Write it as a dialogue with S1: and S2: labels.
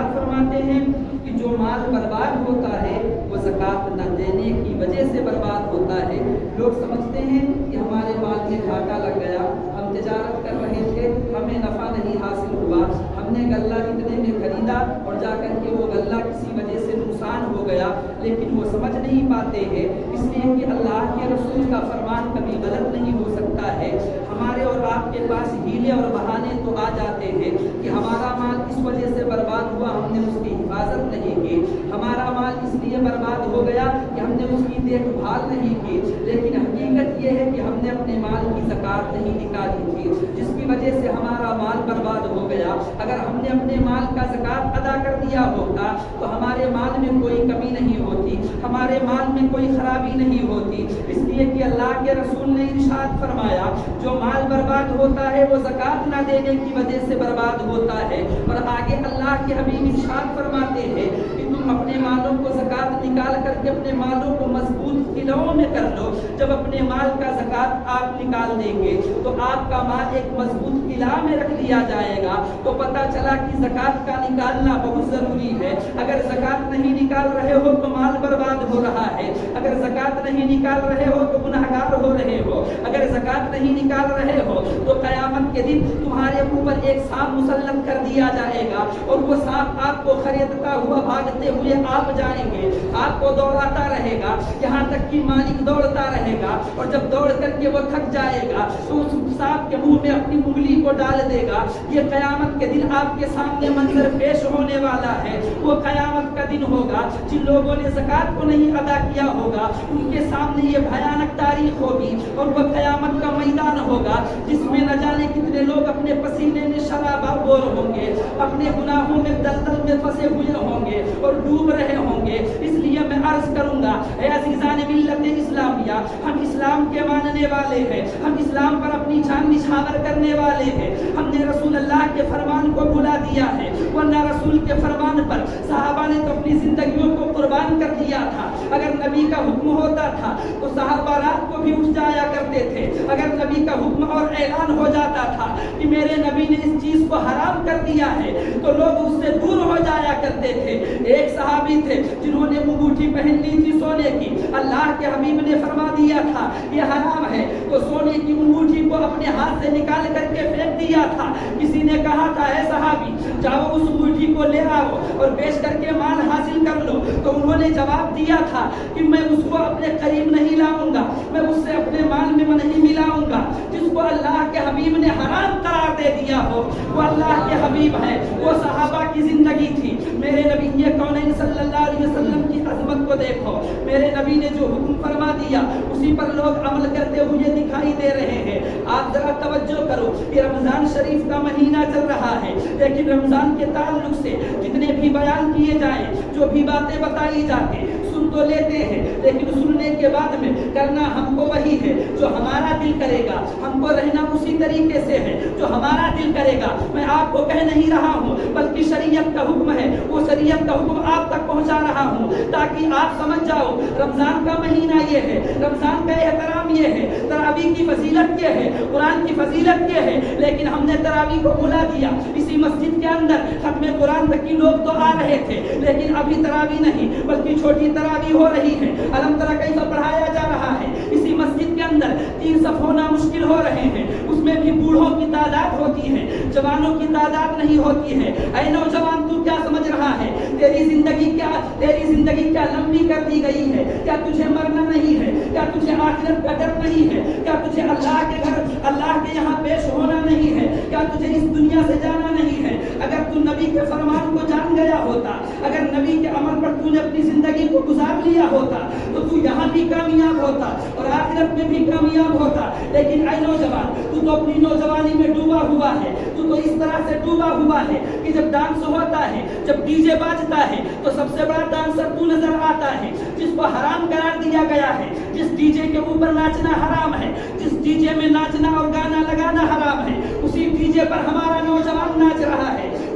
S1: ارشاد فرماتے ہیں کہ جو مال برباد ہوتا ہے وہ زکوٰۃ نہ دینے کی وجہ سے برباد ہوتا ہے۔ لوگ سمجھتے ہیں کہ ہمارے مال میں گھاٹا لگ گیا، ہم تجارت کر رہے تھے، ہمیں نفع نہیں حاصل ہوا، ہم نے غلہ اتنے میں خریدا اور جا کر کے وہ غلہ کسی وجہ سے نقصان ہو گیا، لیکن وہ سمجھ نہیں پاتے ہیں اس لیے کہ اللہ کے رسول کا فرمان کبھی غلط نہیں ہو سکتا ہے۔ ہمارے اور آپ کے پاس ہیلے اور بہانے تو آ جاتے ہیں کہ ہمارا مال اس وجہ سے برباد ہوا، ہم نے اس کی حفاظت نہیں کی، ہمارا مال اس لیے برباد ہو گیا کہ ہم نے اس کی دیکھ بھال نہیں کی، لیکن حقیقت یہ ہے کہ ہم نے اپنے مال کی زکوٰۃ نہیں نکالی تھی، جس کی وجہ سے ہمارا مال برباد ہو گیا۔ اگر ہم نے اپنے مال کا زکوٰۃ ادا کر دیا ہوتا تو ہمارے مال میں کوئی کمی نہیں ہوتی، ہمارے مال میں کوئی خرابی نہیں ہوتی، اس لیے کہ اللہ کے رسول نے ارشاد فرمایا جو مال برباد ہوتا ہے وہ زکوٰۃ نہ دینے کی وجہ سے برباد ہوتا ہے۔ اور آگے اللہ کے حبیب ارشاد فرماتے ہیں کہ تم اپنے مالوں کو زکوٰۃ نکال کر کے اپنے مالوں کو مضبوط قلعوں میں کر لو۔ جب اپنے مال کا زکوٰۃ آپ نکال دیں گے تو آپ کا مال ایک مضبوط قلعہ میں رکھ لیا جائے گا، تو پتہ چلا کہ زکوٰۃ کا نکالنا بہت ضروری ہے۔ اگر زکوٰۃ نہیں نکال رہے ہو تو مال برباد ہو رہا ہے، اگر زکوٰۃ نہیں نکال رہے ہو تو گنہگار ہو رہے ہو، اگر زکوٰۃ نہیں نکال رہے ہو تو قیامت کے دن تمہارے اوپر ایک سانپ مسلط کر دیا جائے گا، اور وہ سانپ آپ کو خریدتا ہوا بھاگتے ہوئے آپ جائیں گے، آپ کو دوڑاتا رہے گا یہاں تک کہ مالک دوڑتا رہے گا، اور جب دوڑ کر کے وہ تھک جائے گا تو اس سانپ کے منہ میں اپنی انگلی کو ڈال دے گا۔ یہ قیامت کے دن آپ کے سامنے منظر پیش ہونے والا ہے۔ وہ قیامت کا دن ہوگا جن لوگوں نے زکوٰۃ کو نہیں ادا کیا ہوگا ان کے سامنے یہ بھیانک تاریخ ہوگی، اور وہ قیامت کا میدان ہوگا جس میں نہ جانے کتنے لوگ اپنے پسینے میں شرابور ہوں گے، اپنے گناہوں میں دلدل میں پھنسے ہوئے ہوں گے اور ڈوب رہے ہوں گے۔ اس لیے میں عرض کروں گا اے عزیزان ملت اسلامیہ، ہم اسلام کے ماننے والے ہیں، ہم اسلام پر اپنی جان نچھاور کرنے والے ہیں، ہم نے رسول اللہ کے فرمان کو بھلا دیا ہے، ورنہ رسول کے فرمان پر صحابہ نے تو اپنی زندگیوں کو قربان کر دیا تھا۔ اگر نبی کا حکم ہوتا تھا تو صحابہ رات کو بھی اٹھ جایا کرتے تھے، اگر نبی کا حکم اور اعلان ہو جاتا تھا کہ میرے نبی نے اس چیز کو حرام کر دیا ہے تو لوگ اس سے دور ہو جایا کرتے تھے۔ ایک صحابی تھے جنہوں نے انگوٹھی پہن لی تھی سونے کی، اللہ کے حبیب نے فرما دیا تھا یہ حرام ہے، تو سونے کی انگوٹھی کو اپنے ہاتھ سے نکال کر کے پھینک دیا تھا۔ کسی نے کہا تھا اے صحابی جاؤ اس انگوٹھی کو لے آؤ اور بیچ کر کے مال حاصل کر لو، تو انہوں نے جواب دیا تھا کہ میں اس کو اپنے قریب نہیں لاؤں گا، میں اس سے اپنے مال میں نہیں ملاؤں گا۔ جس کو اللہ کے حبیب نے حرام قرار دے دیا ہو وہ اللہ کے حبیب ہے، وہ صحابہ کی زندگی تھی۔ میرے نبی کونین صلی اللہ علیہ وسلم کی عظمت کو دیکھو، میرے نبی نے جو حکم فرما دیا اسی پر لوگ عمل کرتے ہوئے دکھائی دے رہے ہیں۔ آپ ذرا توجہ کرو کہ رمضان شریف کا مہینہ چل رہا ہے، لیکن رمضان کے تعلق سے جتنے بھی بیان کیے جائیں، جو بھی باتیں بتائی جاتی سن تو لیتے ہیں، لیکن سننے کے بعد میں کرنا ہم کو وہی ہے جو ہمارا دل کرے گا، ہم کو رہنا اسی طریقے سے ہے جو ہمارا دل کرے گا۔ میں آپ کو کہہ نہیں رہا ہوں بلکہ شریعت کا حکم ہے، وہ شریعت کا حکم آپ تک پہنچا رہا ہوں تاکہ آپ سمجھ جاؤ رمضان کا مہینہ یہ ہے، رمضان کا احترام یہ ہے، تراویح کی فضیلت یہ ہے، قرآن کی فضیلت یہ ہے، لیکن ہم نے تراویح کو بھلا دیا۔ اسی مسجد کے اندر ختم قرآن تک کی لوگ تو آ رہے تھے، لیکن ابھی تراویح نہیں بلکہ چھوٹی تراویح ہو رہی ہے، الم تری کیف پڑھایا جا رہا ہے۔ اسی مسجد کے اندر 3 صف ہونا مشکل ہو رہے ہیں، اس میں بھی بوڑھوں کی تعداد ہوتی ہے، جوانوں کی تعداد نہیں ہوتی ہے۔ اے نوجوان تو کیا سمجھ رہا ہے تیری زندگی کیا لمبی کر دی گئی ہے؟ کیا تجھے مرنا نہیں ہے؟ کیا تجھے آخرت کا ڈر نہیں ہے؟ کیا تجھے اللہ کے گھر اللہ کے یہاں پیش ہونا نہیں ہے؟ کیا تجھے اس دنیا سے جانا نہیں ہے؟ اگر تو نبی کے فرمان کو جان گیا ہوتا، اگر نبی کے امر پر تو نے اپنی زندگی کو گزار لیا ہوتا تو تو یہاں بھی کامیاب ہوتا اور آخرت میں بھی کامیاب ہوتا۔ لیکن اے نوجوان تو اپنی نوجوانی میں ڈوبا ہوا ہے، تو اس طرح سے ڈوبا ہوا ہے کہ جب ڈانس ہوتا ہے، جب ڈی جے باجتا ہے تو سب سے بڑا ڈانسر تو نظر آتا ہے، جس کو حرام قرار دیا گیا ہے، جس ڈی جے کے اوپر ناچنا حرام ہے، جس ڈی جے میں ناچنا اور گانا لگانا حرام ہے، اسی ڈی جے پر ہمارا نوجوان ناچ رہا ہے،